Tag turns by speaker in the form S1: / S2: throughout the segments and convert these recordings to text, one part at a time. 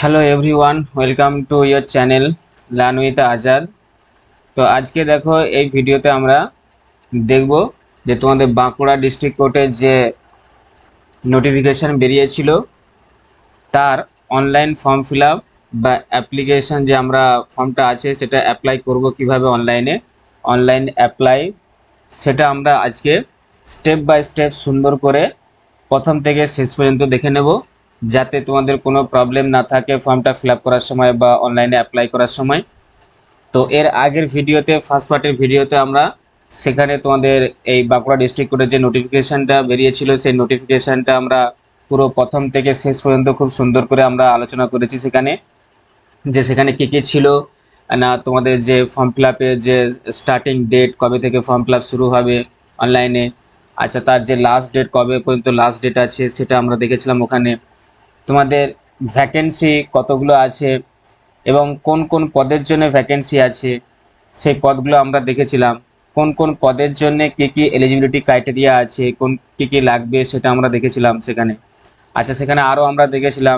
S1: Hello everyone, welcome to your channel learn with Azad. তো আজকে দেখো এই ভিডিওতে আমরা দেখব যে তোমাদের বাঁকুড়া ডিস্ট্রিক্ট কোর্টের যে নোটিফিকেশান বেরিয়েছিল তার অনলাইন ফর্ম ফিল আপ বা অ্যাপ্লিকেশান যে আমরা ফর্মটা আছে সেটা অ্যাপ্লাই করব কিভাবে অনলাইন অ্যাপ্লাই সেটা আমরা আজকে স্টেপ বাই স্টেপ সুন্দর করে প্রথম থেকে শেষ পর্যন্ত দেখে নেব, যাতে তোমাদের কোনো প্রবলেম না থাকে ফর্মটা ফিল আপ করার সময় বা অনলাইনে অ্যাপ্লাই করার সময়। তো এর আগের ভিডিওতে, ফার্স্ট পার্টের ভিডিওতে আমরা সেখানে তোমাদের এই বাঁকুড়া ডিস্ট্রিক্ট কোর্টের যে নোটিফিকেশানটা বেরিয়েছিল সেই নোটিফিকেশানটা আমরা পুরো প্রথম থেকে শেষ পর্যন্ত খুব সুন্দর করে আমরা আলোচনা করেছি সেখানে কী কী ছিল না, তোমাদের যে ফর্ম ফিল আপের যে স্টার্টিং ডেট, কবে থেকে ফর্ম ফিল আপ শুরু হবে অনলাইনে, আচ্ছা তার যে লাস্ট ডেট কবে পর্যন্ত লাস্ট ডেট আছে সেটা আমরা দেখেছিলাম। ওখানে তোমাদের ভ্যাকেন্সি কতগুলো আছে এবং কোন কোন পদের জন্য ভ্যাকেন্সি আছে সেই পদগুলো আমরা দেখেছিলাম। কোন কোন পদের জন্য কী কী এলিজিবিলিটি ক্রাইটেরিয়া আছে, কোন কী কী লাগবে সেটা আমরা দেখেছিলাম সেখানে। আচ্ছা, সেখানে আরও আমরা দেখেছিলাম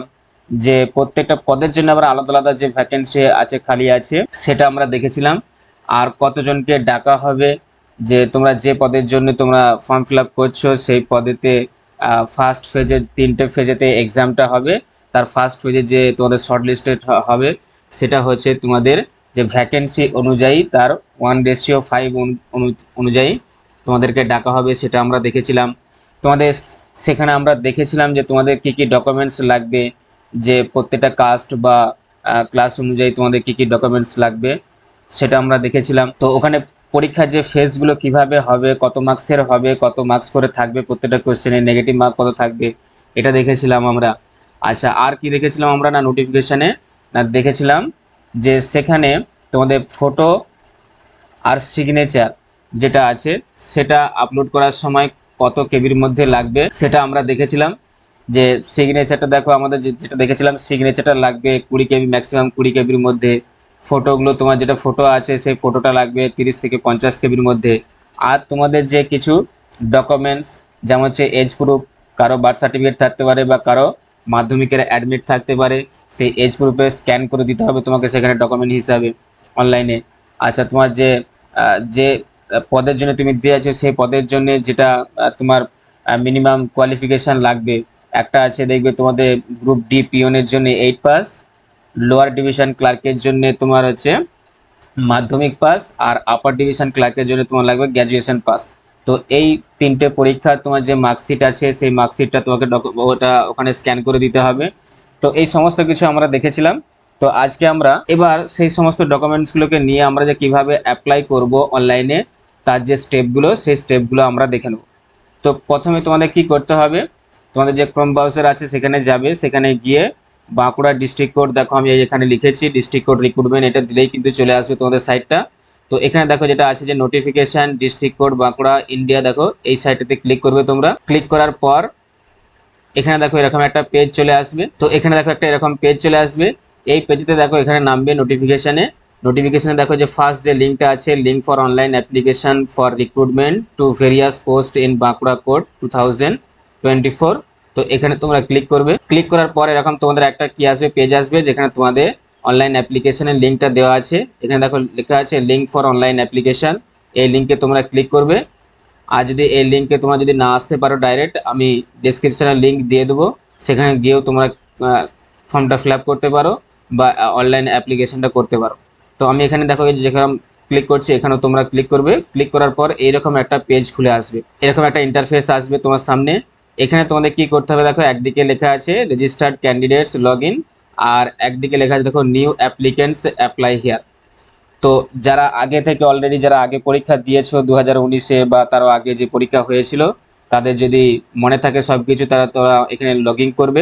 S1: যে প্রত্যেকটা পদের জন্য আবার আলাদা আলাদা যে ভ্যাকেন্সি আছে, খালি আছে, সেটা আমরা দেখেছিলাম। আর কতজনকে ডাকা হবে, যে তোমরা যে পদের জন্য তোমরা ফর্ম ফিল আপ করছো সেই পদেতে ফার্স্ট ফেজে 3টে ফেজেতে এক্সামটা হবে। তার ফার্স্ট ফেজে যে তোমাদের শর্ট লিস্টেড হবে সেটা হচ্ছে তোমাদের যে ভ্যাকেন্সি অনুযায়ী তার 1:5 অনুযায়ী তোমাদেরকে ডাকা হবে, সেটা আমরা দেখেছিলাম। তোমাদের সেখানে আমরা দেখেছিলাম যে তোমাদের কী কী ডকুমেন্টস লাগবে, যে প্রত্যেকটা কাস্ট বা ক্লাস অনুযায়ী তোমাদের কী কী ডকুমেন্টস লাগবে সেটা আমরা দেখেছিলাম। তো ওখানে পরীক্ষার যে ফেজগুলো কিভাবে হবে, কত মার্কসের হবে, কত মার্কস করে থাকবে প্রত্যেকটা কোশ্চেনে, নেগেটিভ মার্ক কত থাকবে, এটা দেখেছিলাম আমরা। আচ্ছা, আর কি দেখেছিলাম আমরা না নোটিফিকেশানে না দেখেছিলাম যে সেখানে তোমাদের ফটো আর সিগনেচার যেটা আছে সেটা আপলোড করার সময় কত কেবির মধ্যে লাগবে সেটা আমরা দেখেছিলাম। যে সিগনেচারটা দেখো, আমাদের যেটা দেখেছিলাম সিগনেচারটা লাগবে 20 কেবি, ম্যাক্সিমাম 20 কেবির মধ্যে। ফটোগুলো তোমার যেটা ফটো আছে সেই ফটোটা লাগবে 30 থেকে 50 কেবির মধ্যে। আর তোমাদের যে কিছু ডকুমেন্টস, যেমন হচ্ছে এজ প্রুফ, কারো বার্থ সার্টিফিকেট থাকতে পারে বা কারো মাধ্যমিকের অ্যাডমিট থাকতে পারে, সেই এজ প্রুফে স্ক্যান করে দিতে হবে তোমাকে সেখানে ডকুমেন্ট হিসাবে অনলাইনে। আচ্ছা, তোমার যে পদের জন্য তুমি দিয়েছো সেই পদের জন্য যেটা তোমার মিনিমাম কোয়ালিফিকেশান লাগবে, একটা আছে দেখবে তোমাদের গ্রুপ ডি পিওনের জন্য 8 পাস, লোয়ার ডিভিশন ক্লার্কের জন্য তোমার হচ্ছে মাধ্যমিক পাস, আর আপার ডিভিশন ক্লার্কের জন্য তোমার লাগবে গ্র্যাজুয়েশন পাস। তো এই 3টে পরীক্ষার তোমার যে মার্কশিট আছে সেই মার্কশিটটা তোমাকে ওটা ওখানে স্ক্যান করে দিতে হবে। তো এই সমস্ত কিছু আমরা দেখেছিলাম। তো আজকে আমরা এবার সেই সমস্ত ডকুমেন্টসগুলোকে নিয়ে আমরা যে কিভাবে অ্যাপ্লাই করব অনলাইনে তার যে স্টেপগুলো, সেই স্টেপগুলো আমরা দেখে নেব। তো প্রথমে তোমাদের কি করতে হবে, তোমাদের যে ক্রোম ব্রাউজার আছে সেখানে যাবে, সেখানে গিয়ে বাঁকুড়া ডিস্ট্রিক্ট কোর্ট, দেখো আমি এখানে লিখেছি ডিস্ট্রিক্ট কোর্ট রিক্রুটমেন্ট, এটা দিলেই কিন্তু চলে আসবে তোমাদের সাইটটা। তো এখানে দেখো যেটা আছে যে notification district court Bankura India, দেখো এই সাইটটাতে ক্লিক করবে তোমরা। ক্লিক করার পর এখানে দেখো এরকম একটা পেজ চলে আসবে। তো এখানে দেখো একটা এরকম পেজ চলে আসবে। এই পেজেতে দেখো এখানে নামবে নোটিফিকেশনে দেখো যে ফার্স্ট যে লিঙ্কটা আছে, link for online application for recruitment to various post in Bankura court 2024। তো এখানে তোমরা ক্লিক করবে। ক্লিক করার পর এরকম তোমাদের একটা কি আসবে, পেজ আসবে, যেখানে তোমাদের অনলাইন অ্যাপ্লিকেশনের লিঙ্কটা দেওয়া আছে। এখানে দেখো লেখা আছে লিঙ্ক ফর অনলাইন অ্যাপ্লিকেশন, এই লিঙ্কে তোমরা ক্লিক করবে। আর যদি এই লিঙ্কে তোমরা যদি না আসতে পারো ডাইরেক্ট, আমি ডেসক্রিপশনে লিঙ্ক দিয়ে দেবো, সেখানে গিয়েও তোমরা ফর্মটা ফিল আপ করতে পারো বা অনলাইন অ্যাপ্লিকেশনটা করতে পারো। তো আমি এখানে দেখো যেখানে ক্লিক করছি এখানেও তোমরা ক্লিক করবে। ক্লিক করার পর এইরকম একটা পেজ খুলে আসবে, এরকম একটা ইন্টারফেস আসবে তোমার সামনে। এখানে তোমাদের কি করতে হবে, দেখো একদিকে লেখা আছে রেজিস্টার্ড ক্যান্ডিডেটস লগ ইন, আর একদিকে লেখা আছে দেখো নিউ অ্যাপ্লিকেন্টস অ্যাপ্লাই হিয়ার। তো যারা আগে থেকে অলরেডি যারা আগে পরীক্ষা দিয়েছো 2019-এ বা তারও আগে যে পরীক্ষা হয়েছিল, তাদের যদি মনে থাকে সব কিছু তোরা এখানে লগ ইন করবে।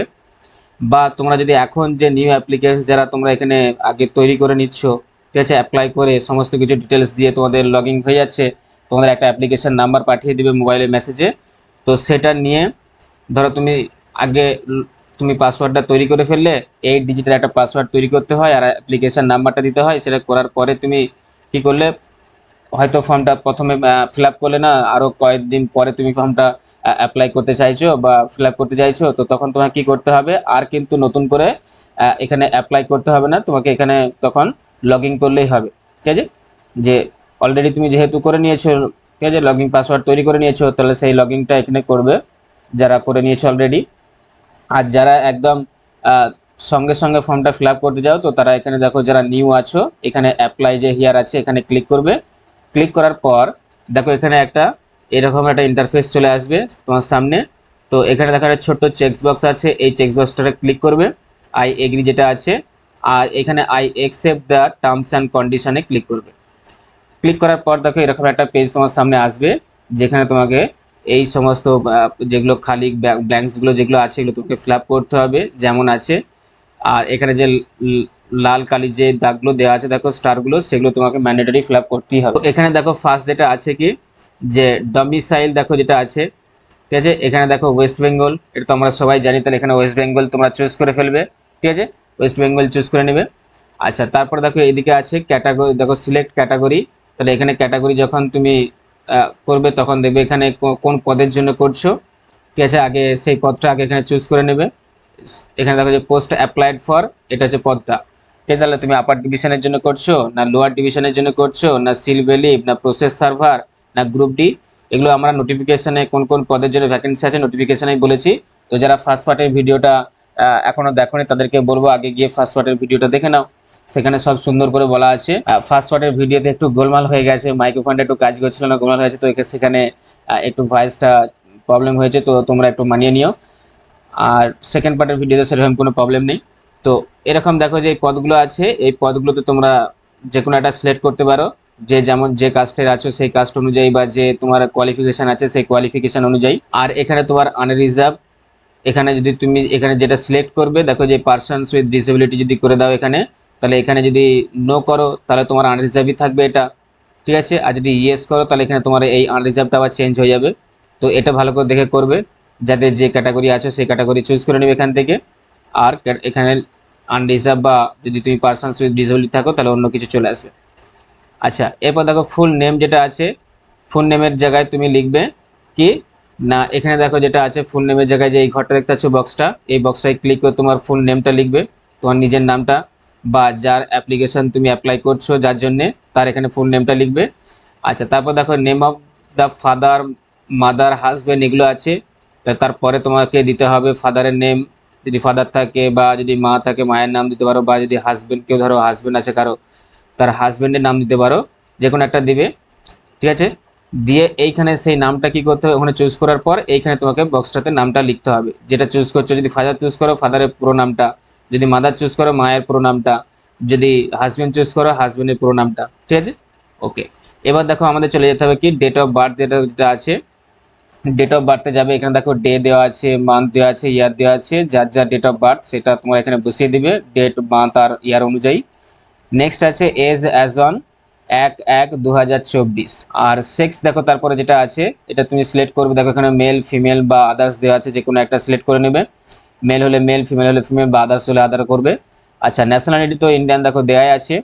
S1: বা তোমরা যদি এখন যে নিউ অ্যাপ্লিকেশন যারা তোমরা এখানে আগে তৈরি করে নিচ্ছ, ঠিক আছে, অ্যাপ্লাই করে সমস্ত কিছু ডিটেলস দিয়ে তোমাদের লগ ইন হয়ে যাচ্ছে, তোমাদের একটা অ্যাপ্লিকেশন নাম্বার পাঠিয়ে দিবে মোবাইলের মেসেজে। তো সেটা নিয়ে ধরো তুমি আগে তুমি পাসওয়ার্ডটা তৈরি করে ফেললে, 8 ডিজিটের একটা পাসওয়ার্ড তৈরি করতে হয় আর অ্যাপ্লিকেশন নাম্বারটা দিতে হয়। সেটা করার পরে তুমি কি করলে, হয়তো ফর্মটা প্রথমে ফিল আপ করলে না, আরও কয়েকদিন পরে তুমি ফর্মটা অ্যাপ্লাই করতে চাইছো বা ফিল আপ করতে চাইছো, তো তখন তোমাকে কী করতে হবে, আর কিন্তু নতুন করে এখানে অ্যাপ্লাই করতে হবে না, তোমাকে এখানে তখন লগ ইন করলেই হবে। ঠিক আছে, যে অলরেডি তুমি যেহেতু করে নিয়েছো, ঠিক আছে, লগ ইন পাসওয়ার্ড তৈরি করে নিয়েছো, তাহলে সেই লগ ইনটা এখানে করবে যারা করে নিয়েছো অলরেডি। আর যারা একদম সঙ্গে সঙ্গে ফর্মটা ফিল আপ করতে যাও, তো তারা এখানে দেখো যারা নিউ আছো এখানে অ্যাপ্লাই যে হিয়ার আছে এখানে ক্লিক করবে। ক্লিক করার পর দেখো এখানে একটা এরকম একটা ইন্টারফেস চলে আসবে তোমার সামনে। তো এখানে দেখো একটা ছোট্ট চেক বক্স আছে, এই চেক বক্সটাতে ক্লিক করবে, আই এগ্রি যেটা আছে, আর এখানে I accept the terms and কন্ডিশনে ক্লিক করবে। ক্লিক করার পর দেখো এরকম একটা পেজ তোমার সামনে আসবে, যেখানে তোমাকে এই সমস্ত যেগুলো খালি ব্ল্যাঙ্কসগুলো যেগুলো আছে এগুলো তোমাকে ফিল আপ করতে হবে যেমন আছে। আর এখানে যে লাল কালি যে দাগগুলো দেওয়া আছে দেখো স্টারগুলো, সেগুলো তোমাকে ম্যান্ডেটরি ফিল আপ করতেই হবে। এখানে দেখো ফার্স্ট যেটা আছে কি যে ডমিসাইল দেখো যেটা আছে, ঠিক আছে, এখানে দেখো ওয়েস্ট বেঙ্গল, এটা তো আমরা সবাই জানি, তাহলে এখানে ওয়েস্ট বেঙ্গল তোমরা চুজ করে ফেলবে। ঠিক আছে, ওয়েস্ট বেঙ্গল চুজ করে নেবে। আচ্ছা, তারপর দেখো এদিকে আছে ক্যাটাগরি, দেখো সিলেক্ট ক্যাটাগরি, তাহলে এখানে ক্যাটাগরি যখন তুমি করবে তখন দেখবে এখানে কোন পদের জন্য করছো। ঠিক আছে, আগে সেই পদটা আগে এখানে চুজ করে নেবে। এখানে দেখো যে পোস্ট অ্যাপ্লাইড ফর, এটা হচ্ছে পদটা। ঠিক আছে, তাহলে তুমি আপার ডিভিশনের জন্য করছো না লোয়ার ডিভিশনের জন্য করছো না সিল বেলিভ না প্রসেস সার্ভার না গ্রুপ ডি, এগুলো আমরা নোটিফিকেশনে কোন কোন পদের জন্য ভ্যাকেন্সি আছে নোটিফিকেশনেই বলেছি। তো যারা ফার্স্ট পার্টের ভিডিওটা এখনো দেখোনি তাদেরকে বলবো আগে গিয়ে ফার্স্ট পার্টের ভিডিওটা দেখে নাও, সেখানে সব সুন্দর করে বলা আছে। ফার্স্ট পার্টের ভিডিওতে একটু গোলমাল হয়ে গেছে, মাইক্রোফোনটা একটু কাজ করছিল না, গোলমাল হয়েছে, তো সেখানে একটু ভয়েসটা প্রবলেম হয়েছে, তো তোমরা একটু মানিয়ে নিও। আর সেকেন্ড পার্টের ভিডিওতে সেরকম কোনো প্রবলেম নেই। তো এরকম দেখো যে এই পদগুলো আছে, এই পদগুলোতে তোমরা যে কোনো একটা সিলেক্ট করতে পারো, যে যেমন যে কাস্টের আছো সেই কাস্ট অনুযায়ী বা যে তোমার কোয়ালিফিকেশান আছে সেই কোয়ালিফিকেশান অনুযায়ী। আর এখানে তোমার আনরিজার্ভ, এখানে যদি তুমি এখানে যেটা সিলেক্ট করবে দেখো যে পারসনস উইথ ডিসেবিলিটি যদি করে দাও এখানে, তাহলে এখানে যদি নো করো তাহলে তোমার আনরিজার্ভই থাকবে এটা। ঠিক আছে, আর যদি ইয়েস করো তাহলে এখানে তোমার এই আনরিজার্ভটা আবার চেঞ্জ হয়ে যাবে। তো এটা ভালো করে দেখে করবে, যাতে যে ক্যাটাগরি আছে সেই ক্যাটাগরি চুজ করে নেবে এখান থেকে। আর এখানে আনরিজার্ভ বা যদি তুমি পারসনস উইথ ডিসেবিলিটি থাকো তাহলে অন্য কিছু চলে আসবে। আচ্ছা, এরপর দেখো ফুল নেম যেটা আছে, ফুল নেমের জায়গায় তুমি লিখবে কি না, এখানে দেখো যেটা আছে ফুল নেমের জায়গায় যে এই ঘরটা দেখতে পাচ্ছ বক্সটা, এই বক্সটায় ক্লিক করে তোমার ফুল নেমটা লিখবে, তোমার নিজের নামটা বা যার অ্যাপ্লিকেশন তুমি অ্যাপ্লাই করছো যার জন্যে তার এখানে ফুল নেমটা লিখবে। আচ্ছা, তারপর দেখো name of the father, mother, husband এগুলো আছে, তারপরে তোমাকে দিতে হবে ফাদারের নেম যদি ফাদার থাকে, বা যদি মা থাকে মায়ের নাম দিতে পারো, বা যদি হাজব্যান্ড কেউ ধরো হাজব্যান্ড আছে কারো তার হাজব্যান্ডের নাম দিতে পারো, যে কোনো একটা দিবে। ঠিক আছে, দিয়ে এইখানে সেই নামটা কি করতে হবে ওখানে চুজ করার পর এইখানে তোমাকে বক্সটাতে নামটা লিখতে হবে যেটা চুজ করছো। যদি ফাদার চুজ করো ফাদারের পুরো নামটা, যদি মাদার চুজ করো মায়ের পুরো নামটা, যদি হাজব্যান্ড চুজ করো হাজব্যান্ডের পুরো নামটা। ঠিক আছে, ওকে। এবার দেখো আমাদের চলে যেতে হবে কি ডেট অফ বার্থ যেটা আছে, ডেট অফ বার্থে যাবে, এখানে দেখো ডে দেওয়া আছে, মান্থ দেওয়া আছে, ইয়ার দেওয়া আছে, যার যার ডেট অফ বার্থ সেটা তোমার এখানে বসিয়ে দিবে ডেট, মান্থ আর ইয়ার অনুযায়ী। নেক্সট আছে এজ অ্যাজ অন 1/1/2024। আর সেক্স দেখো তারপরে যেটা আছে এটা তুমি সিলেক্ট করবে, দেখো এখানে মেল ফিমেল বা আদার্স দেওয়া আছে, যে কোনো একটা সিলেক্ট করে নেবে, মেল হলে মেল, ফিমেল হলে ফিমেল, বা আদার্স হলে আদার করবে। আচ্ছা, ন্যাশনালিটি তো ইন্ডিয়ান দেখো দেওয়াই আছে।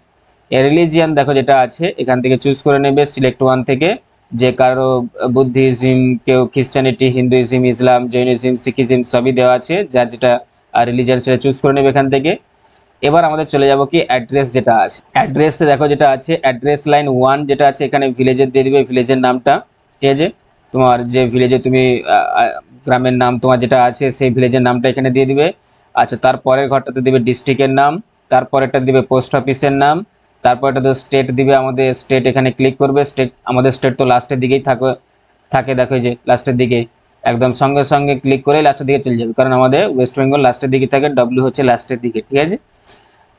S1: রিলিজিয়ান দেখো যেটা আছে এখান থেকে চুজ করে নেবে সিলেক্ট ওয়ান থেকে, যে কারো বুদ্ধিজম, কেউ খ্রিস্টানিটি, হিন্দুইজম, ইসলাম, জৈনিজম, শিখিজম সবই দেওয়া আছে, যার যেটা রিলিজিয়ান সেটা চুজ করে নেবে এখান থেকে। এবার আমাদের চলে যাব কি অ্যাড্রেস যেটা আছে, অ্যাড্রেসে দেখো যেটা আছে অ্যাড্রেস লাইন 1 যেটা আছে এখানে ভিলেজের দিয়ে দিবে, ভিলেজের নামটা। ঠিক আছে, তোমার যে ভিলেজে তুমি গ্রামের নাম তোমার যেটা আছে সেই ভিলেজের নামটা এখানে দিয়ে দিবে। আচ্ছা, তারপরের ঘরটাতে দিবে ডিস্ট্রিক্টের নাম, তারপরেরটা দিবে পোস্ট অফিসের নাম, তারপরটা তো স্টেট দিবে, আমাদের স্টেট এখানে ক্লিক করবে। স্টেট, আমাদের স্টেট তো লাস্টের দিকেই থাকে দেখো যে লাস্টের দিকে একদম সঙ্গে সঙ্গে ক্লিক করে লাস্টের দিকে চলে যাবে, কারণ আমাদের ওয়েস্ট বেঙ্গল লাস্টের দিকে থাকে, ডব্লিউ হচ্ছে লাস্টের দিকে। ঠিক আছে,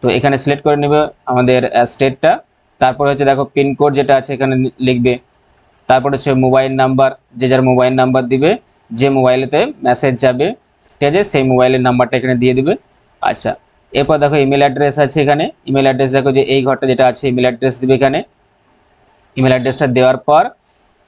S1: তো এখানে সিলেক্ট করে নেবে আমাদের স্টেটটা। তারপর হচ্ছে দেখো পিনকোড যেটা আছে এখানে লিখবে, তারপর হচ্ছে মোবাইল নাম্বার, যে যার মোবাইল নাম্বার দিবে, যে মোবাইলেতে মেসেজ যাবে, ঠিক আছে, সেই মোবাইলের নাম্বারটা এখানে দিয়ে দিবে। আচ্ছা, এরপর দেখো ইমেল অ্যাড্রেস আছে এখানে, ইমেল অ্যাড্রেস দেখো যে এই ঘরটা যেটা আছে ইমেল অ্যাড্রেস দিবে এখানে। ইমেল অ্যাড্রেসটা দেওয়ার পর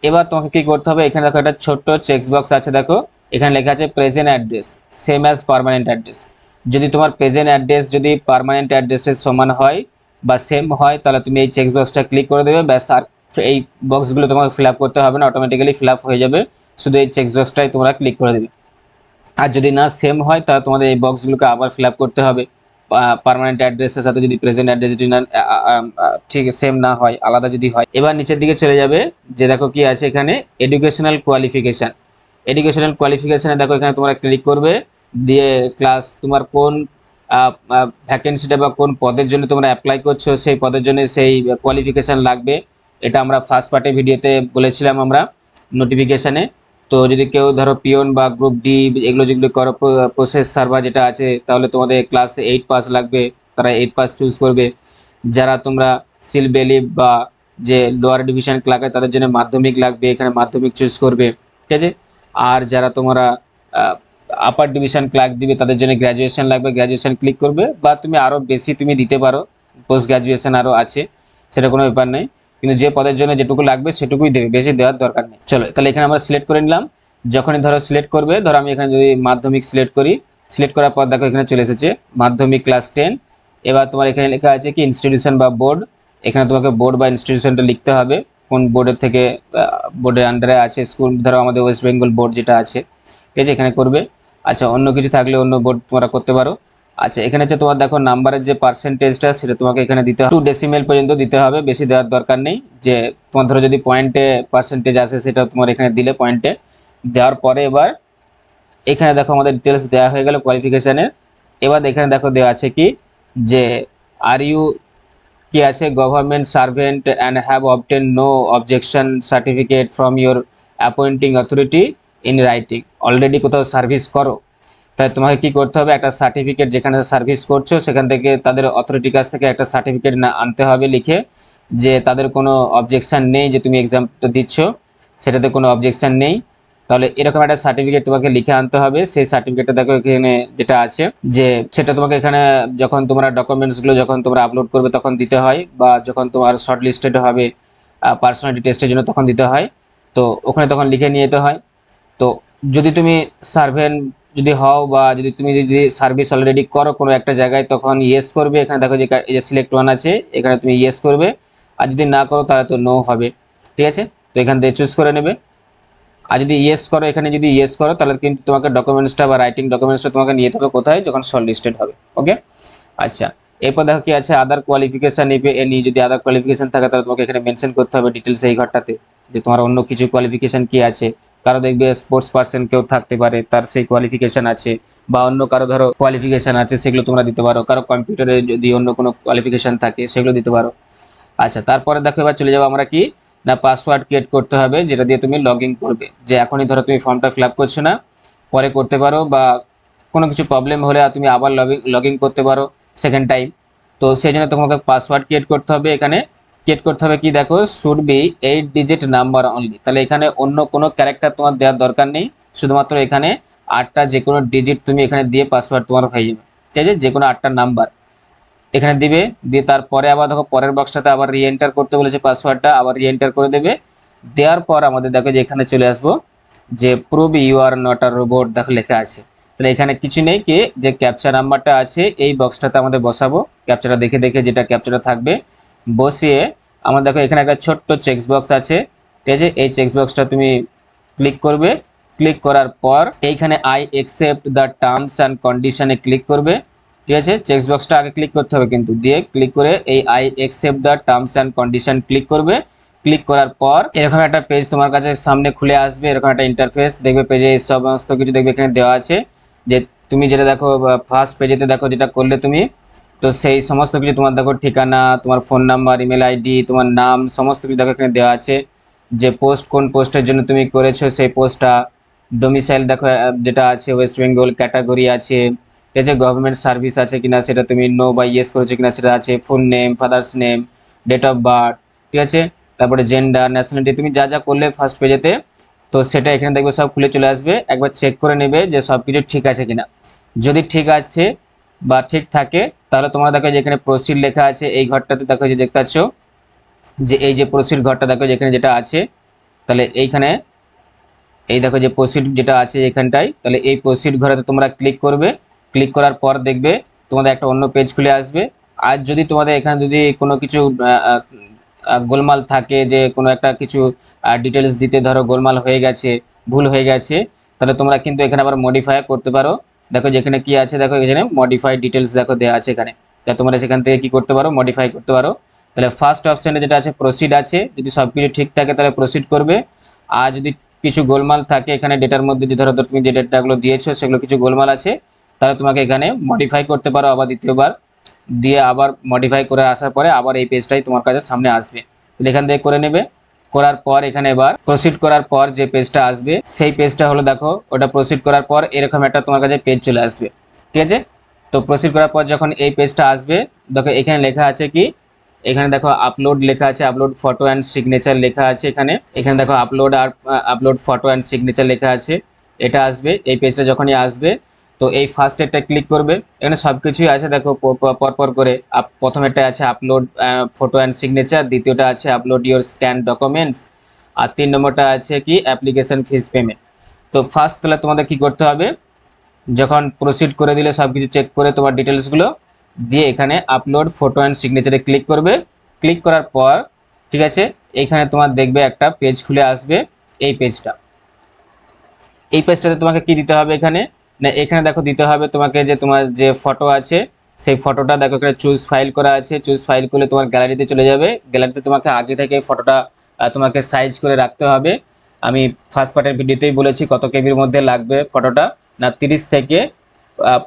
S1: এবার তোমাকে কি করতে হবে, এখানে দেখো একটা ছোট্ট চেক বক্স আছে, দেখো এখানে লেখা আছে present address same as permanent address. যদি তোমার প্রেজেন্ট অ্যাড্রেস যদি পার্মানেন্ট অ্যাড্রেসের সমান হয় বা সেম হয় তাহলে তুমি এই চেক বক্সটা ক্লিক করে দেবে, ব্যাস। আর এই বক্সগুলো তোমাকে ফিল আপ করতে হবে না, অটোমেটিক্যালি ফিল আপ হয়ে যাবে, শুধু এই চেক বক্সটাই তোমরা ক্লিক করে দেবে। আর যদি না সেম হয় তাহলে তোমাদের এই বক্সগুলোকে আবার ফিল আপ করতে হবে। পার্মানেন্ট অ্যাড্রেসের সাথে যদি প্রেজেন্ট অ্যাড্রেস যদি না ঠিক সেম না হয়, আলাদা যদি হয়। এবার নিচের দিকে চলে যাবে, যে দেখো কি আছে এখানে এডুকেশনাল কোয়ালিফিকেশান। এডুকেশনাল কোয়ালিফিকেশানে দেখো এখানে তোমরা ক্লিক করবে, দিয়ে ক্লাস তোমার কোন ভ্যাকেন্সিটা বা কোন পদের জন্য তোমরা অ্যাপ্লাই করছো, সেই পদের জন্য সেই কোয়ালিফিকেশান লাগবে। এটা আমরা ফার্স্ট পার্টের ভিডিওতে বলেছিলাম আমরা নোটিফিকেশানে। তো যদি কেউ ধরো পিওন বা গ্রুপ ডি এগুলো যেগুলো করো, প্রসেস সার্ভার যেটা আছে, তাহলে তোমাদের ক্লাস 8 পাস লাগবে, তারা 8 পাস চুজ করবে। যারা তোমরা সিল বেলিভ বা যে লোয়ার ডিভিশন ক্লার্ক তাদের জন্য মাধ্যমিক লাগবে, এখানে মাধ্যমিক চুজ করবে, ঠিক আছে। আর যারা তোমরা আপার ডিভিশন ক্লার্ক দিবে তাদের জন্য গ্র্যাজুয়েশন লাগবে, গ্র্যাজুয়েশন ক্লিক করবে। বা তুমি আরও বেশি তুমি দিতে পারো, পোস্ট গ্র্যাজুয়েশন আরও আছে, সেটা কোনো ব্যাপার নেই, কিন্তু যে পদের জন্য যেটুকু লাগবে সেটুকুই দেবে, বেশি দেওয়ার দরকার নেই। চলো তাহলে এখানে আমরা সিলেক্ট করে নিলাম। যখনই ধরো সিলেক্ট করবে, ধরো আমি এখানে যদি মাধ্যমিক সিলেক্ট করি, সিলেক্ট করার পর দেখো এখানে চলে এসেছে মাধ্যমিক ক্লাস 10। এবার তোমার এখানে লেখা আছে কি ইনস্টিটিউশন বা বোর্ড, এখানে তোমাকে বোর্ড বা ইনস্টিটিউশনটা লিখতে হবে, কোন বোর্ডের থেকে বোর্ডের আন্ডারে আছে স্কুল, ধরো আমাদের ওয়েস্ট বেঙ্গল বোর্ড যেটা আছে, ঠিক আছে, এখানে করবে। আচ্ছা, অন্য কিছু থাকলে অন্য বোর্ড তোমরা করতে পারো। আচ্ছা, এখানে হচ্ছে তোমার দেখো নাম্বারের যে পার্সেন্টেজটা সেটা তোমাকে এখানে দিতে হবে, 2 ডেসিমেল পর্যন্ত দিতে হবে, বেশি দেওয়ার দরকার নেই। যে তোমার ধরো যদি পয়েন্টে পার্সেন্টেজ আসে সেটা তোমার এখানে দিলে, পয়েন্টে দেওয়ার পরে এবার এখানে দেখো আমাদের ডিটেলস দেওয়া হয়ে গেল কোয়ালিফিকেশানের। এবার এখানে দেখো দেওয়া আছে কি যে আর ইউ কি আছে government servant and have obtained no objection certificate from your appointing authority in writing. Already কোথাও সার্ভিস করো, তাই তোমাকে কি করতে হবে, একটা সার্টিফিকেট, যেখানে সার্ভিস করছো সেখান থেকে তাদের অথরিটির কাছ থেকে একটা সার্টিফিকেট না আনতে হবে লিখে, যে তাদের কোনো অবজেকশান নেই, যে তুমি এক্সামটা দিচ্ছ সেটাতে কোনো অবজেকশান নেই। তাহলে এরকম একটা সার্টিফিকেট তোমাকে লিখে আনতে হবে। সেই সার্টিফিকেটটা দেখো এখানে যেটা আছে, যে সেটা তোমাকে এখানে যখন তোমরা ডকুমেন্টসগুলো যখন তোমরা আপলোড করবে তখন দিতে হয়, বা যখন তোমার শর্ট লিস্টেড হবে পার্সোনালিটি টেস্টের জন্য তখন দিতে হয়। তো ওখানে তখন লিখে নিয়ে যেতে হয়। তো যদি তুমি সার্ভেন্ট যদি হও, বা যদি তুমি যদি সার্ভিস অলরেডি করো কোনো একটা জায়গায়, তখন ইয়েস করবে। এখানে দেখো যে এই যে সিলেক্ট ওয়ান আছে, এখানে তুমি ইয়েস করবে। আর যদি না করো তাহলে তো নো হবে, ঠিক আছে। তো এখান থেকে চুজ করে নেবে। আর যদি ইয়েস করো, এখানে যদি ইয়েস করো তাহলে কিন্তু তোমাকে ডকুমেন্টসটা বা রাইটিং ডকুমেন্টসটা তোমাকে নিয়ে যেতে হবে কোথায়, যখন শর্ট লিস্টেড হবে। ওকে, আচ্ছা। এরপর দেখো কি আছে আদার কোয়ালিফিকেশান। এনি যদি আদার কোয়ালিফিকেশান থাকে তাহলে তোমাকে এখানে মেনশন করতে হবে ডিটেলস এই ঘরটাতে, যে তোমার অন্য কিছু কোয়ালিফিকেশান কি আছে। কারো দেখবে স্পোর্টস পার্সন কেউ থাকতে পারে, তার সেই কোয়ালিফিকেশান আছে, বা অন্য কারো ধরো কোয়ালিফিকেশান আছে, সেগুলো তোমরা দিতে পারো। কারো কম্পিউটারে যদি অন্য কোনো কোয়ালিফিকেশান থাকে সেগুলো দিতে পারো। আচ্ছা, তারপরে দেখো এবার চলে যাবো আমরা কি না পাসওয়ার্ড ক্রিয়েট করতে হবে, যেটা দিয়ে তুমি লগ ইন করবে। যে এখনই ধরো তুমি ফর্মটা ফিল আপ করছো না, পরে করতে পারো, বা কোনো কিছু প্রবলেম হলে তুমি আবার লগ ইন করতে পারো সেকেন্ড টাইম। তো সেই জন্য তোমাকে পাসওয়ার্ড ক্রিয়েট করতে হবে। এখানে ক্রিয়েট করতে হবে কি দেখো, should be 8 digit number only. তাহলে এখানে অন্য কোনো ক্যারেক্টার তোমার দেওয়ার দরকার নেই, শুধুমাত্র এখানে 8টা যে কোনো ডিজিট তুমি এখানে দিয়ে পাসওয়ার্ড তোমার হয়ে যাবে, ঠিক আছে। যে কোনো 8টা নাম্বার এখানে দিবে, দিয়ে তারপরে আবার দেখো পরের বক্সটাতে আবার রি এন্টার করতে বলেছে পাসওয়ার্ডটা, আবার রি এন্টার করে দেবে। দেওয়ার পর আমাদের দেখো যে এখানে চলে আসবো, যে prove you are not a robot দেখো লেখা আছে। তাহলে এখানে কিছু নেই, কি যে ক্যাপচার নাম্বারটা আছে এই বক্সটাতে আমাদের বসাবো। ক্যাপচারটা দেখে দেখে যেটা ক্যাপচারটা থাকবে বসিয়ে, আমার দেখো এখানে একটা ছোট্ট চেক্স বক্স আছে, ঠিক আছে। এই চেক্স বক্সটা তুমি ক্লিক করবে। ক্লিক করার পর এইখানে I accept the terms and কন্ডিশনে ক্লিক করবে, ঠিক আছে। চেক বক্সটা আগে ক্লিক করতে হবে কিন্তু, দিয়ে ক্লিক করে এই I accept the terms and condition click করবে। ক্লিক করার পর এরকম একটা পেজ তোমার কাছে সামনে খুলে আসবে, এরকম একটা ইন্টারফেস দেখবে। পেজে এই সমস্ত কিছু দেখবে এখানে দেওয়া আছে, যে তুমি যেটা দেখো ফার্স্ট পেজেতে দেখো যেটা করলে তুমি, তো সেই সমস্ত কিছু তোমার দেখো ঠিকানা, তোমার ফোন নাম্বার, ইমেল আইডি, তোমার নাম, সমস্ত কিছু দেখো এখানে দেওয়া আছে। যে পোস্ট কোন পোস্টের জন্য তুমি করেছো সেই পোস্টটা, ডোমিসাইল দেখো যেটা আছে ওয়েস্ট বেঙ্গল, ক্যাটাগরি আছে, ঠিক আছে। গভর্নমেন্ট সার্ভিস আছে কিনা সেটা তুমি নো বা ইয়েস করেছো কিনা সেটা আছে, full name, father's name, date of birth, ঠিক আছে। তারপরে জেন্ডার, ন্যাশনালিটি, তুমি যা যা করলে ফার্স্ট পেজেতে, তো সেটা এখানে দেখবে সব খুলে চলে আসবে। একবার চেক করে নেবে যে সব কিছু ঠিক আছে কিনা। যদি ঠিক আছে বা ঠিক থাকে তাহলে তোমরা দেখো যে এখানে প্রসিড লেখা আছে, এই ঘরটাতে দেখো যে দেখতে পাচ্ছ, যে এই যে প্রসিড ঘরটা দেখো যেখানে যেটা আছে, তাহলে এইখানে এই দেখো যে প্রসিড যেটা আছে এখানটায়, তাহলে এই প্রসিড ঘরেতে তোমরা ক্লিক করবে। ক্লিক করার পর দেখবে তোমাদের একটা অন্য পেজ খুলে আসবে। আর যদি তোমাদের এখানে যদি কোনো কিছু গোলমাল থাকে, যে কোনো একটা কিছু ডিটেলস দিতে ধরো গোলমাল হয়ে গেছে, ভুল হয়ে গেছে, তাহলে তোমরা কিন্তু এখানে আবার মডিফাই করতে পারো। দেখো যেখানে কি আছে, দেখো এখানে মডিফাই ডিটেলস দেখো দেওয়া আছে এখানে। তা তোমরা সেখান থেকে কি করতে পারো, মডিফাই করতে পারো। তাহলে ফার্স্ট অপশানে যেটা আছে প্রসিড আছে, যদি সব কিছু ঠিক থাকে তাহলে প্রসিড করবে। আর যদি কিছু গোলমাল থাকে এখানে ডেটার মধ্যে, যে ধরো তুমি যে ডেটাগুলো দিয়েছো সেগুলো কিছু গোলমাল আছে, তাহলে তোমাকে এখানে মডিফাই করতে পারো আবার দ্বিতীয়বার, দিয়ে আবার মডিফাই করে আসার পরে আবার এই পেজটাই তোমার কাছে সামনে আসবে। তাহলে এখান থেকে করে নেবে। করার পর এখানে এবার প্রসিড করার পর যে পেজটা আসবে সেই পেজটা হলো, দেখো ওটা প্রসিড করার পর এরকম একটা তোমার কাছে পেজ চলে আসবে, ঠিক আছে। তো প্রসিড করার পর যখন এই পেজটা আসবে, দেখো এখানে লেখা আছে কি, এখানে দেখো আপলোড লেখা আছে, আপলোড ফটো অ্যান্ড সিগনেচার লেখা আছে এখানে। এখানে দেখো আপলোড আর আপলোড ফটো অ্যান্ড সিগনেচার লেখা আছে, এটা আসবে। এই পেজটা যখনই আসবে তো এই ফার্স্ট একটা ক্লিক করবে, এখানে সব কিছুই আছে দেখো পরপর করে। প্রথমেরটা আছে আপলোড ফটো অ্যান্ড সিগনেচার, দ্বিতীয়টা আছে আপলোড ইওর স্ক্যান ডকুমেন্টস, আর 3 নম্বরটা আছে কি অ্যাপ্লিকেশন ফিস পেমেন্ট। তো ফার্স্ট তাহলে তোমাদের কি করতে হবে, যখন প্রসিড করে দিলে সব কিছু চেক করে তোমার ডিটেলসগুলো দিয়ে এখানে আপলোড ফটো অ্যান্ড সিগনেচারে ক্লিক করবে। ক্লিক করার পর ঠিক আছে, এখানে তোমার দেখবে একটা পেজ খুলে আসবে। এই পেজটাতে তোমাকে কি দিতে হবে এখানে, না এখানে দেখো দিতে হবে তোমাকে যে তোমার যে ফটো আছে সেই ফটোটা, দেখো এখানে চুজ ফাইল করা আছে। চুজ ফাইল করলে তোমার গ্যালারিতে চলে যাবে। গ্যালারিতে তোমাকে আগে থেকে ফটোটা তোমাকে সাইজ করে রাখতে হবে। আমি ফার্স্ট পার্টের ভিডিওতেই বলেছি কত কেবির মধ্যে লাগবে ফটোটা, না 30 থেকে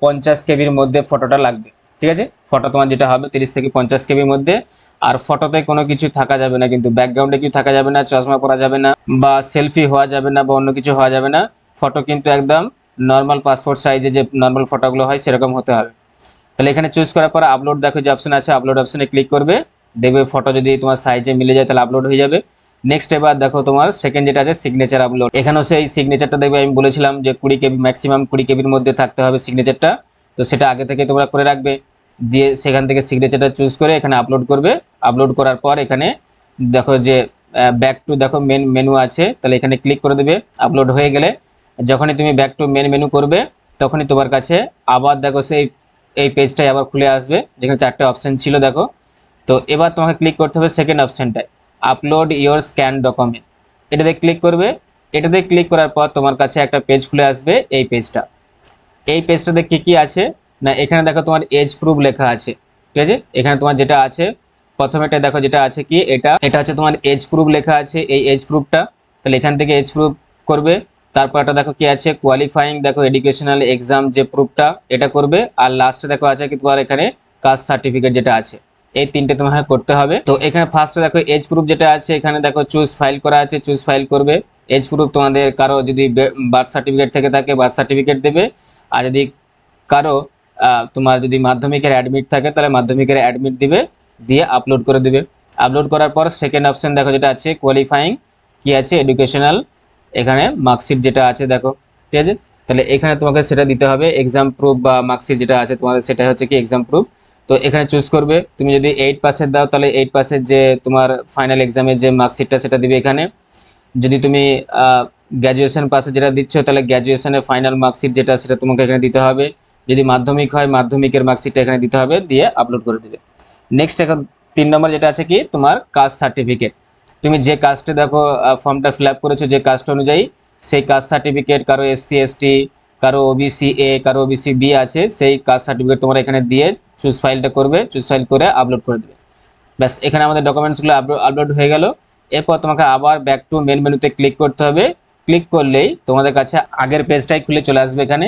S1: 50 কেবির মধ্যে ফটোটা লাগবে, ঠিক আছে। ফটো তোমার যেটা হবে 30 থেকে 50 কেবির মধ্যে। আর ফটোতে কোনো কিছু থাকা যাবে না, কিন্তু ব্যাকগ্রাউন্ডে কিছু থাকা যাবে না, চশমা পরা যাবে না, বা সেলফি হওয়া যাবে না, বা অন্য কিছু হওয়া যাবে না। ফটো কিন্তু একদম নর্মাল পাসপোর্ট সাইজে যে নর্মাল ফটোগুলো হয় সেরকম হতে হবে। তাহলে এখানে চুজ করার পর আপলোড দেখো যে অপশন আছে, আপলোড অপশনে ক্লিক করবে। দেখবে ফটো যদি তোমার সাইজে মিলে যায় তাহলে আপলোড হয়ে যাবে। নেক্সট এবার দেখো তোমার সেকেন্ড যেটা আছে সিগনেচার আপলোড। এখানেও সেই সিগনেচারটা দেখবে, আমি বলেছিলাম যে 20 কেবি ম্যাক্সিমাম 20 কেবির মধ্যে থাকতে হবে সিগনেচারটা। তো সেটা আগে থেকে তোমরা করে রাখবে, দিয়ে সেখান থেকে সিগনেচারটা চুজ করে এখানে আপলোড করবে। আপলোড করার পর এখানে দেখো যে ব্যাক টু দেখো মেন মেনু আছে, তাহলে এখানে ক্লিক করে দেবে। আপলোড হয়ে গেলে যখনই তুমি ব্যাক টু মেন মেনু করবে তখনই তোমার কাছে আবার দেখো সেই এই পেজটাই আবার খুলে আসবে, যেখানে 4টে অপশন ছিল দেখো। তো এবার তোমাকে ক্লিক করতে হবে সেকেন্ড অপশনটায়, আপলোড ইওর স্ক্যান ডকুমেন্ট। এটাতে ক্লিক করবে। এটাতে ক্লিক করার পর তোমার কাছে একটা পেজ খুলে আসবে। এই পেজটা, এই পেজটাতে কি কি আছে, না এখানে দেখো তোমার এজ প্রুফ লেখা আছে, ঠিক আছে। এখানে তোমার যেটা আছে প্রথমেটা দেখো যেটা আছে কি, এটা হচ্ছে তোমার এজ প্রুফ লেখা আছে, এই এজ প্রুফটা। তাহলে এখান থেকে এজ প্রুফ করবে। তারপর এটা দেখো কি আছে কোয়ালিফাইং, দেখো এডুকেশনাল এক্সাম যে প্রুফটা, এটা করবে। আর লাস্টে দেখো আছে কি তোমার এখানে কাস্ট সার্টিফিকেট যেটা আছে, এই 3টে তোমাকে করতে হবে। তো এখানে ফার্স্টে দেখো এজ প্রুফ যেটা আছে, এখানে দেখো চুজ ফাইল করা আছে, চুজ ফাইল করবে। এজ প্রুফ তোমাদের কারো যদি বার্থ সার্টিফিকেট থেকে থাকে বার্থ সার্টিফিকেট দেবে। আর যদি কারো তোমার যদি মাধ্যমিকের অ্যাডমিট থাকে তাহলে মাধ্যমিকের অ্যাডমিট দিবে, দিয়ে আপলোড করে দেবে। আপলোড করার পর সেকেন্ড অপশন দেখো যেটা আছে কোয়ালিফাইং, কি আছে এডুকেশনাল, এখানে মার্কশিট যেটা আছে দেখো, ঠিক আছে। তাহলে এখানে তোমাকে সেটা দিতে হবে, এক্সাম প্রুফ বা মার্কশিট যেটা আছে তোমাদের সেটা হচ্ছে কি এক্সাম প্রুফ। তো এখানে চুজ করবে। তুমি যদি 8% দাও তাহলে 8% যে তোমার ফাইনাল এক্সামের যে মার্কশিটটা সেটা দিবে এখানে। যদি তুমি গ্র্যাজুয়েশন পাসে যেটা দিচ্ছ তাহলে গ্র্যাজুয়েশনের ফাইনাল মার্কশিট যেটা সেটা তোমাকে এখানে দিতে হবে। যদি মাধ্যমিক হয় মাধ্যমিকের মার্কশিটটা এখানে দিতে হবে, দিয়ে আপলোড করে দেবে। নেক্সট এখন 3 নম্বর যেটা আছে কি তোমার কাস্ট সার্টিফিকেট। তুমি যে কাস্টে দেখো ফর্মটা ফিল আপ করেছো যে কাস্ট অনুযায়ী, সেই কাস্ট সার্টিফিকেট, কারো এসসি এসটি, কারো ওবিসি এ, কারো ওবিসি বি আছে, সেই কাস্ট সার্টিফিকেট তোমরা এখানে দিয়ে চুজ ফাইলটা করবে। চুজ ফাইল করে আপলোড করে দেবে। ব্যাস এখানে আমাদের ডকুমেন্টসগুলো আপলোড হয়ে গেল। এরপর তোমাকে আবার ব্যাক টু মেন মেনুতে ক্লিক করতে হবে। ক্লিক করলেই তোমাদের কাছে আগের পেজটাই খুলে চলে আসবে। এখানে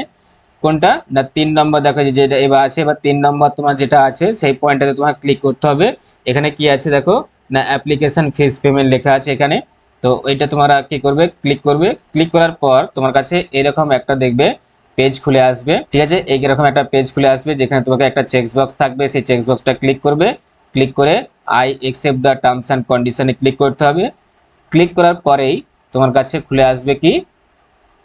S1: কোনটা, না 3 নম্বর দেখো যেটা এবার আছে, এবার 3 নম্বর তোমার যেটা আছে সেই পয়েন্টটাতে তোমার ক্লিক করতে হবে। এখানে কি আছে দেখো, না অ্যাপ্লিকেশন ফিস পেমেন্ট লেখা আছে এখানে। তো ওইটা তোমরা কি করবে, ক্লিক করবে। ক্লিক করার পর তোমার কাছে এরকম একটা দেখবে পেজ খুলে আসবে, ঠিক আছে। এইরকম একটা পেজ খুলে আসবে যেখানে তোমাকে একটা চেক বক্স থাকবে, সেই চেক বক্সটা ক্লিক করবে। ক্লিক করে I accept the terms and কন্ডিশনে ক্লিক করতে হবে। ক্লিক করার পরেই তোমার কাছে খুলে আসবে কি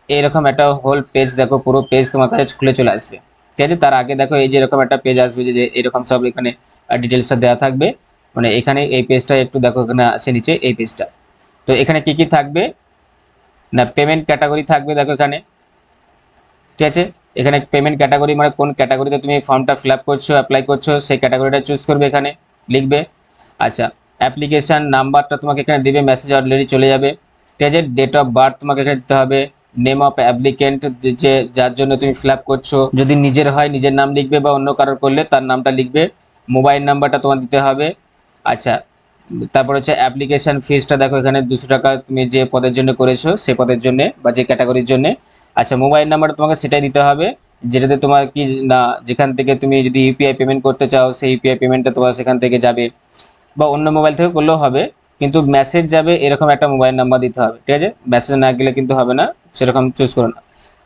S1: এরকম একটা হোল পেজ, দেখো পুরো পেজ তোমার কাছে খুলে চলে আসবে, ঠিক আছে। তার আগে দেখো এই যে এরকম একটা পেজ আসবে যে এরকম সব এখানে ডিটেলসটা দেওয়া থাকবে। মানে এখানে এই পেজটা একটু দেখো, এখানে আছে নিচে এই পেজটা। তো এখানে কি কি থাকবে, না পেমেন্ট ক্যাটাগরি থাকবে দেখো এখানে, ঠিক আছে। এখানে পেমেন্ট ক্যাটাগরি মানে কোন ক্যাটাগরিতে তুমি ফর্মটা ফিল আপ করছো, অ্যাপ্লাই করছো, সেই ক্যাটাগরিটা চুজ করবে, এখানে লিখবে। আচ্ছা, অ্যাপ্লিকেশান নাম্বারটা তোমাকে এখানে দিবে, মেসেজ অলরেডি চলে যাবে, ঠিক আছে। ডেট অফ বার্থ তোমাকে এখানে দিতে হবে, নেম অফ অ্যাপ্লিকেন্ট, যে যার জন্য তুমি ফিল আপ করছো, যদি নিজের হয় নিজের নাম লিখবে বা অন্য কারোর করলে তার নামটা লিখবে। মোবাইল নাম্বারটা তোমার দিতে হবে। আচ্ছা, তারপর হচ্ছে অ্যাপ্লিকেশন ফিসটা দেখো এখানে 200 টাকা তুমি যে পদের জন্য করেছো সে পদের জন্য বা যে ক্যাটাগরির জন্য। আচ্ছা, মোবাইল নাম্বারটা তোমাকে সেটাই দিতে হবে যেটাতে তোমার কি না, যেখান থেকে তুমি যদি ইউপিআই পেমেন্ট করতে চাও সেই ইউপিআই পেমেন্টটা তোমার সেখান থেকে যাবে, বা অন্য মোবাইল থেকে করলেও হবে, কিন্তু মেসেজ যাবে এরকম একটা মোবাইল নাম্বার দিতে হবে। ঠিক আছে, মেসেজ না গেলে কিন্তু হবে না, সেরকম চুজ করো না।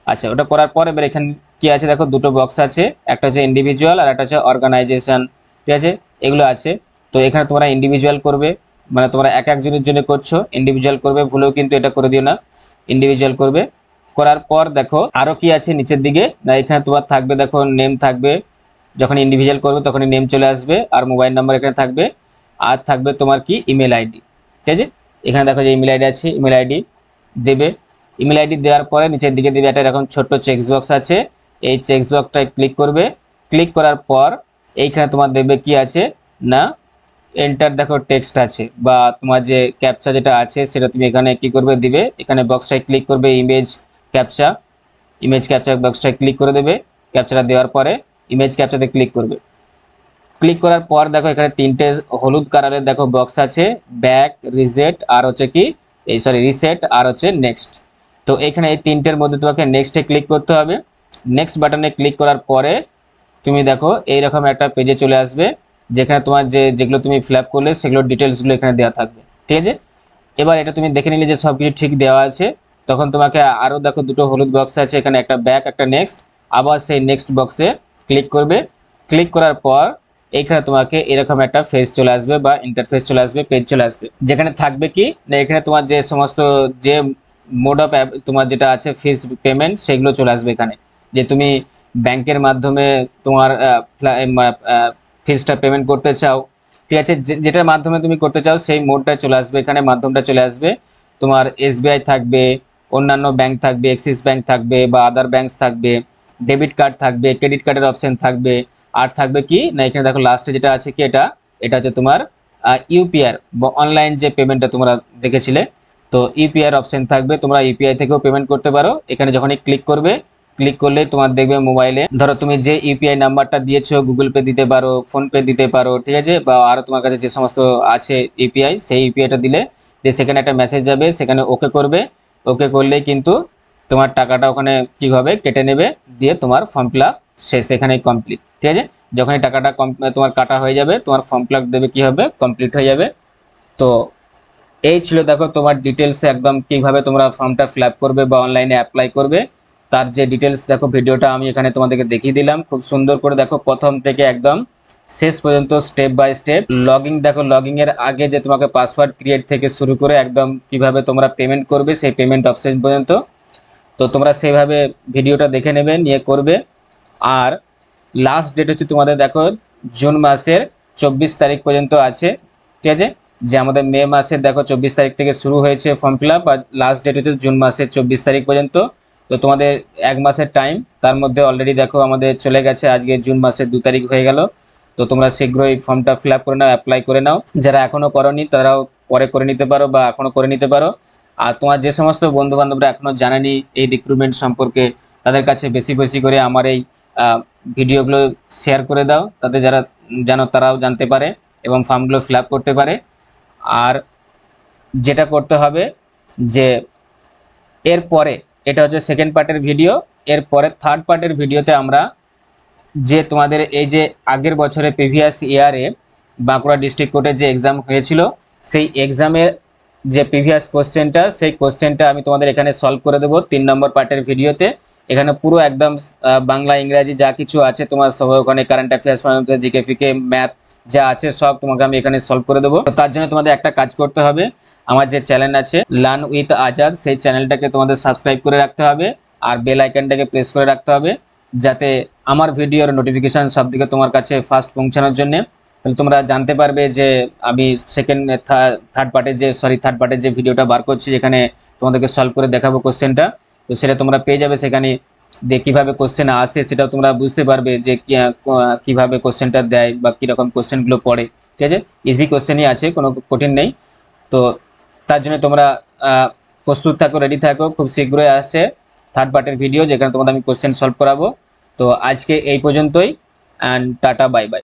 S1: আচ্ছা, ওটা করার পর এবার এখানে কি আছে দেখো, দুটো বক্স আছে, একটা হচ্ছে ইন্ডিভিজুয়াল আর একটা হচ্ছে অর্গানাইজেশন। ঠিক আছে, এগুলো আছে। তো এখানে তোমরা ইন্ডিভিজুয়াল করবে, মানে তোমরা এক একজনের জন্য করছো, ইন্ডিভিজুয়াল করবে, ভুলেও কিন্তু এটা করে দিও না, ইন্ডিভিজুয়াল করবে। করার পর দেখো আরো কি আছে নিচের দিকে, না এখানে তোমার থাকবে দেখো নেম থাকবে, যখন ইন্ডিভিজুয়াল করবে তখনই নেম চলে আসবে, আর মোবাইল নাম্বার এখানে থাকবে, আর থাকবে তোমার কি ইমেল আইডি। ঠিক আছে, এখানে দেখো যে ইমেল আইডি আছে, ইমেল আইডি দেবে। ইমেল আইডি দেওয়ার পরে নিচের দিকে দেবে একটা এরকম ছোট্ট চেকস বক্স আছে, এই চেকস বক্সটায় ক্লিক করবে। ক্লিক করার পর এইখানে তোমার দেখবে কি আছে না, এন্টার দেখো টেক্সট আছে, বা তোমার যে ক্যাপচা যেটা আছে সেটা তুমি এখানে কি করবে দিবে, এখানে বক্সটায় ক্লিক করবে, ক্যাপচা ইমেজ ক্যাপচা বক্সটায় ক্লিক করে দেবে। ক্যাপচাটা দেওয়ার পরে ইমেজ ক্যাপচাতে ক্লিক করবে। ক্লিক করার পর দেখো এখানে তিনটে হলুদ কালারের দেখো বক্স আছে, ব্যাক, রিসেট আর হচ্ছে কি রিসেট আর হচ্ছে নেক্সট। তো এখানে এই তিনটের মধ্যে তোমাকে নেক্সটে ক্লিক করতে হবে। নেক্সট বাটনে ক্লিক করার পরে তুমি দেখো এইরকম একটা পেজে চলে আসবে, যেখানে তোমার যেগুলো তুমি ফিল আপ করলে সেগুলোর ডিটেলসগুলো এখানে দেওয়া থাকবে। ঠিক আছে, এবার এটা তুমি দেখে নিলে যে সব কিছু ঠিক দেওয়া আছে, তখন তোমাকে আরও দেখো দুটো হলুদ বক্স আছে, এখানে একটা ব্যাক একটা নেক্সট, আবার সেই নেক্সট বক্সে ক্লিক করবে। ক্লিক করার পর এইখানে তোমাকে এরকম একটা ফেস চলে আসবে বা ইন্টারফেস চলে আসবে, পেজ চলে আসবে, যেখানে থাকবে কি না এখানে তোমার যে সমস্ত যে মোড অফ তোমার যেটা আছে ফিস পেমেন্ট সেগুলো চলে আসবে এখানে, যে তুমি ব্যাংকের মাধ্যমে তোমার ফিসটা পেমেন্ট করতে চাও। ঠিক আছে, যেটার মাধ্যমে তুমি করতে চাও সেই মোডটা চলে আসবে এখানে, মাধ্যমটা চলে আসবে। তোমার এসবিআই থাকবে, অন্যান্য ব্যাংক থাকবে, এক্সিস ব্যাংক থাকবে বা আদার ব্যাংকস থাকবে, ডেবিট কার্ড থাকবে, ক্রেডিট কার্ডের অপশন থাকবে, আর থাকবে কি না এখানে দেখো লাস্টে যেটা আছে কি এটা এটা হচ্ছে তোমার ইউপিআই বা অনলাইন যে পেমেন্টটা তোমরা দেখেছিলে, তো ইউপিআই অপশন থাকবে, তোমরা ইউপিআই থেকেও পেমেন্ট করতে পারো। এখানে যখনই ক্লিক করবে, ক্লিক করলে তোমার দেখবে মোবাইলে ধরো তুমি যে ইউপিআই নাম্বারটা দিয়েছো, গুগল পে দিতে পারো, ফোনপে দিতে পারো, ঠিক আছে, বা আরও তোমার কাছে যে সমস্ত আছে ইউপিআই, সেই ইউপিআইটা দিলে যে সেখানে একটা মেসেজ যাবে, সেখানে ওকে করবে। ওকে করলেই কিন্তু তোমার টাকাটা ওখানে কি হবে কেটে নেবে, দিয়ে তোমার ফর্ম ফিল আপ শেষ, এখানেই কমপ্লিট। ঠিক আছে, যখনই টাকাটা তোমার কাটা হয়ে যাবে, তোমার ফর্ম ফিল আপ দেবে কি হবে কমপ্লিট হয়ে যাবে। তো এই ছিল দেখো তোমার ডিটেলসে একদম কিভাবে তোমরা ফর্মটা ফিল আপ করবে বা অনলাইনে অ্যাপ্লাই করবে, তার যে ডিটেলস দেখো ভিডিওটা আমি এখানে তোমাদেরকে দেখিয়ে দিলাম খুব সুন্দর করে। দেখো প্রথম থেকে একদম শেষ পর্যন্ত স্টেপ বাই স্টেপ লগইন, দেখো লগইন এর আগে যে তোমাকে পাসওয়ার্ড ক্রিয়েট থেকে শুরু করে একদম কিভাবে তোমরা পেমেন্ট করবে সেই পেমেন্ট অপশন পর্যন্ত, তো তোমরা সেইভাবে ভিডিওটা দেখে নেবে, নিয়ে করবে। আর লাস্ট ডেট হচ্ছে তোমাদের দেখো জুন মাসের 24 তারিখ পর্যন্ত আছে। ঠিক আছে, যে আমাদের মে মাসের দেখো 24 তারিখ থেকে শুরু হয়েছে ফর্ম ফিল আপ, আর লাস্ট ডেট হচ্ছে জুন মাসের 24 তারিখ পর্যন্ত। তো তোমাদের এক মাসের টাইম, তার মধ্যে অলরেডি দেখো আমাদের চলে গেছে, আজকে জুন মাসের 2 তারিখ হয়ে গেল। তো তোমরা শীঘ্রই ফর্মটা ফিল আপ করে নাও, অ্যাপ্লাই করে নাও, যারা এখনও করনি তারাও পরে করে নিতে পারো বা এখনও করে নিতে পারো। আর তোমার যে সমস্ত বন্ধু বান্ধবরা এখনও জানেনি এই রিক্রুটমেন্ট সম্পর্কে, তাদের কাছে বেশি বেশি করে আমার এই ভিডিওগুলো শেয়ার করে দাও, তাতে যারা যেন তারাও জানতে পারে এবং ফর্মগুলো ফিল আপ করতে পারে। আর যেটা করতে হবে যে এরপরে, এটা হচ্ছে সেকেন্ড পার্টের ভিডিও, এরপরে থার্ড পার্টের ভিডিওতে আমরা যে তোমাদের এই যে আগের বছরে প্রিভিয়াস ইয়ারে বাঁকুড়া ডিস্ট্রিক্ট কোর্টে যে এক্সাম হয়েছিল সেই এক্সামের যে প্রিভিয়াস কোশ্চেনটা, সেই কোশ্চেনটা আমি তোমাদের এখানে সলভ করে দেবো 3 নম্বর পার্টের ভিডিওতে। এখানে পুরো একদম বাংলা ইংরাজি যা কিছু আছে তোমার সব, ওখানে কারেন্ট অ্যাফেয়ার্স, জিকে ফিকে, ম্যাথ যা আছে সব তোমাকে আমি এখানে সলভ করে দেবো। তো তার জন্য তোমাদের একটা কাজ করতে হবে, আমার যে চ্যানেল আছে লার্ন উইথ আজাদ, সেই চ্যানেলটাকে তোমাদের সাবস্ক্রাইব করে রাখতে হবে আর বেল আইকনটাকে প্রেস করে রাখতে হবে, যাতে আমার ভিডিওর নোটিফিকেশান সব দিকে তোমার কাছে ফার্স্ট পৌঁছানোর জন্যে। তাহলে তোমরা জানতে পারবে যে আমি থার্ড পার্টের যে ভিডিওটা বার করছি, যেখানে তোমাদেরকে সলভ করে দেখাবো কোশ্চেনটা, তো সেটা তোমরা পেয়ে যাবে সেখানে। দিয়ে কীভাবে কোশ্চেন আসে সেটাও তোমরা বুঝতে পারবে, যে কীভাবে কোশ্চেনটা দেয় বা কীরকম কোশ্চেনগুলো পড়ে। ঠিক আছে, ইজি কোশ্চেনই আছে, কোনো কঠিন নেই। তো তার জন্য তোমরা প্রস্তুত থাকো, রেডি থাকো, খুব শীঘ্রই আসছে থার্ড পার্টের ভিডিও যেখানে তোমাদের আমি কোশ্চেন সলভ করাবো। তো আজকে এই পর্যন্তই, অ্যান্ড টাটা, বাই বাই।